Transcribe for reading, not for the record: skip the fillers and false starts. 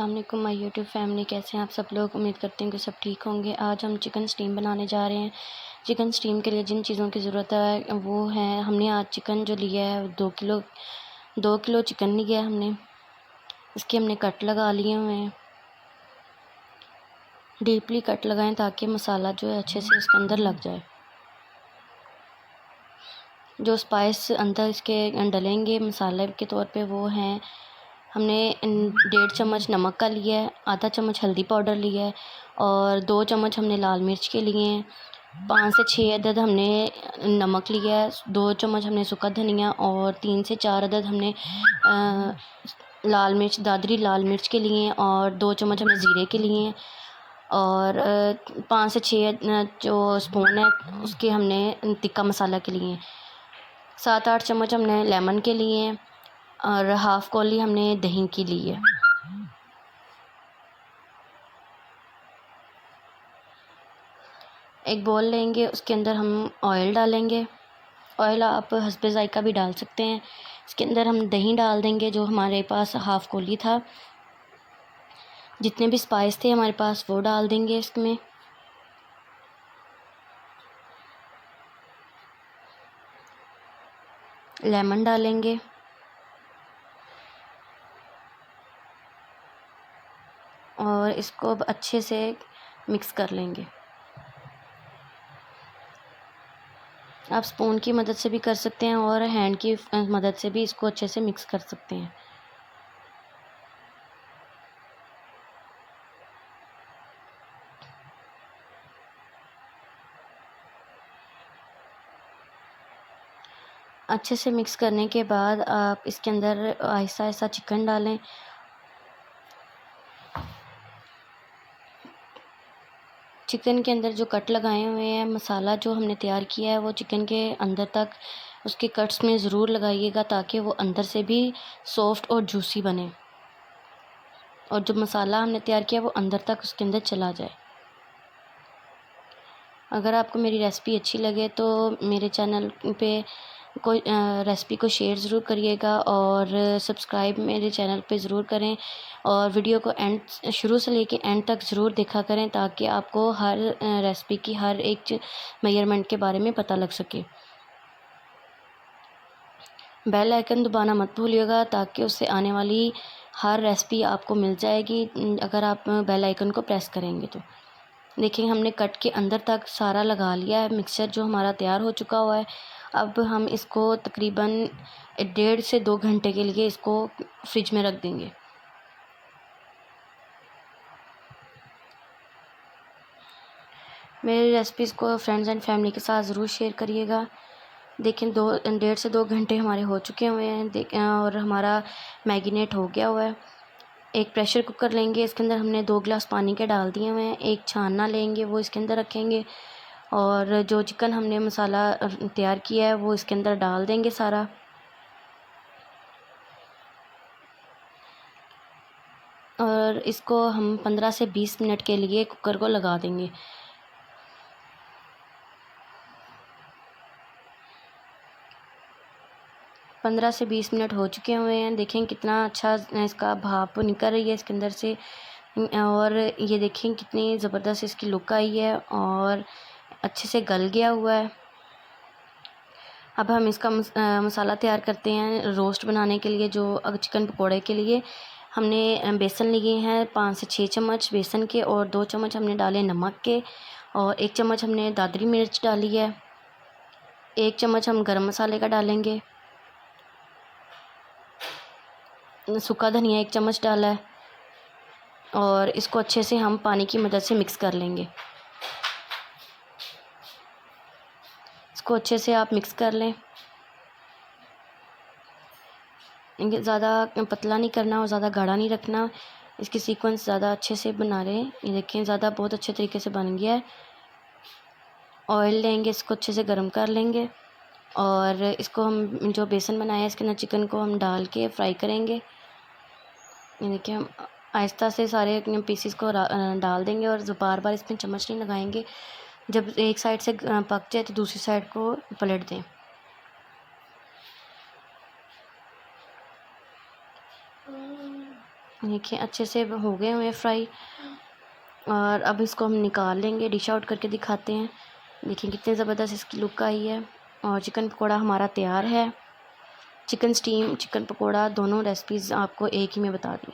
अस्सलाम वालेकुम my YouTube family. कैसे हैं आप सब लोग? उम्मीद करते हैं कि सब ठीक होंगे। आज हम चिकन स्टीम बनाने जा रहे हैं। चिकन स्टीम के लिए जिन चीज़ों की ज़रूरत है वो है, हमने आज चिकन जो लिया है 2 किलो चिकन लिया है हमने। इसके हमने कट लगा लिए हुए हैं, डीपली कट लगाएं ताकि मसाला जो है अच्छे से इसके अंदर लग जाए। जो स्पाइस अंदर इसके डलेंगे मसाले के तौर पे वो हैं, हमने 1.5 चम्मच नमक का लिया है, आधा चम्मच हल्दी पाउडर लिया है और 2 चम्मच हमने लाल मिर्च के लिए हैं। 5 से 6 अदद हमने नमक लिया है, 2 चम्मच हमने सूखा धनिया और 3 से 4 अदद हमने लाल मिर्च, दादरी लाल मिर्च के लिए हैं और 2 चम्मच हमने ज़ीरे के लिए हैं और 5 से 6 जो स्पून है उसके हमने टिक्का मसाला के लिए हैं। 7-8 चम्मच हमने लेमन के लिए हैं और हाफ़ कौली हमने दही की ली है। एक बॉल लेंगे, उसके अंदर हम ऑयल डालेंगे। ऑयल आप हस्बे ज़ायक़ा भी डाल सकते हैं। इसके अंदर हम दही डाल देंगे, जो हमारे पास हाफ़ कौली था। जितने भी स्पाइस थे हमारे पास वो डाल देंगे इसमें। लेमन डालेंगे और इसको अब अच्छे से मिक्स कर लेंगे। आप स्पून की मदद से भी कर सकते हैं और हैंड की मदद से भी इसको अच्छे से मिक्स कर सकते हैं। अच्छे से मिक्स करने के बाद आप इसके अंदर आहिस्ता आहिस्ता चिकन डालें। चिकन के अंदर जो कट लगाए हुए हैं, मसाला जो हमने तैयार किया है वो चिकन के अंदर तक उसके कट्स में ज़रूर लगाइएगा ताकि वो अंदर से भी सॉफ्ट और जूसी बने और जो मसाला हमने तैयार किया वो अंदर तक उसके अंदर चला जाए। अगर आपको मेरी रेसिपी अच्छी लगे तो मेरे चैनल पे कोई रेसिपी को शेयर ज़रूर करिएगा और सब्सक्राइब मेरे चैनल पे ज़रूर करें और वीडियो को एंड शुरू से लेके एंड तक ज़रूर देखा करें ताकि आपको हर रेसिपी की हर एक मेजरमेंट के बारे में पता लग सके। बेल आइकन दबाना मत भूलिएगा ताकि उससे आने वाली हर रेसिपी आपको मिल जाएगी अगर आप बेल आइकन को प्रेस करेंगे तो। देखिए हमने कट के अंदर तक सारा लगा लिया है, मिक्सचर जो हमारा तैयार हो चुका हुआ है। अब हम इसको तकरीबन 1.5 से 2 घंटे के लिए इसको फ्रिज में रख देंगे। मेरी रेसिपीज़ को फ्रेंड्स एंड फैमिली के साथ ज़रूर शेयर करिएगा। देखें 1.5 से 2 घंटे हमारे हो चुके हुए हैं और हमारा मैगिनेट हो गया हुआ है। एक प्रेशर कुकर लेंगे, इसके अंदर हमने 2 गिलास पानी के डाल दिए हुए हैं। एक छानना लेंगे, वो इसके अंदर रखेंगे और जो चिकन हमने मसाला तैयार किया है वो इसके अंदर डाल देंगे सारा। और इसको हम 15 से 20 मिनट के लिए कुकर को लगा देंगे। 15 से 20 मिनट हो चुके हुए हैं। देखें कितना अच्छा इसका भाप निकल रही है इसके अंदर से और ये देखें कितनी ज़बरदस्त इसकी लुक आई है और अच्छे से गल गया हुआ है। अब हम इसका मसाला तैयार करते हैं रोस्ट बनाने के लिए। जो चिकन पकोड़े के लिए हमने बेसन लिए हैं 5 से 6 चम्मच बेसन के और 2 चम्मच हमने डाले नमक के और 1 चम्मच हमने दादरी मिर्च डाली है। 1 चम्मच हम गरम मसाले का डालेंगे। सूखा धनिया 1 चम्मच डाला है और इसको अच्छे से हम पानी की मदद से मिक्स कर लेंगे। इसको अच्छे से आप मिक्स कर लें। इनके ज़्यादा पतला नहीं करना और ज़्यादा गाढ़ा नहीं रखना। इसकी सीक्वेंस ज़्यादा अच्छे से बना लें। ये देखें ज़्यादा बहुत अच्छे तरीके से बन गया है। ऑयल लेंगे, इसको अच्छे से गर्म कर लेंगे और इसको हम जो बेसन बनाया है इसके अंदर चिकन को हम डाल के फ्राई करेंगे। ये देखिए हम आहिस्ता से सारे पीसीस को डाल देंगे और बार बार इसमें चम्मच नहीं लगाएंगे। जब एक साइड से पक जाए तो दूसरी साइड को पलट दें। देखिए अच्छे से हो गए हुए हैं फ्राई। और अब इसको हम निकाल लेंगे, डिश आउट करके दिखाते हैं। देखिए कितने ज़बरदस्त इसकी लुक आई है। और चिकन पकौड़ा हमारा तैयार है। चिकन स्टीम, चिकन पकौड़ा दोनों रेसिपीज़ आपको एक ही में बता दी।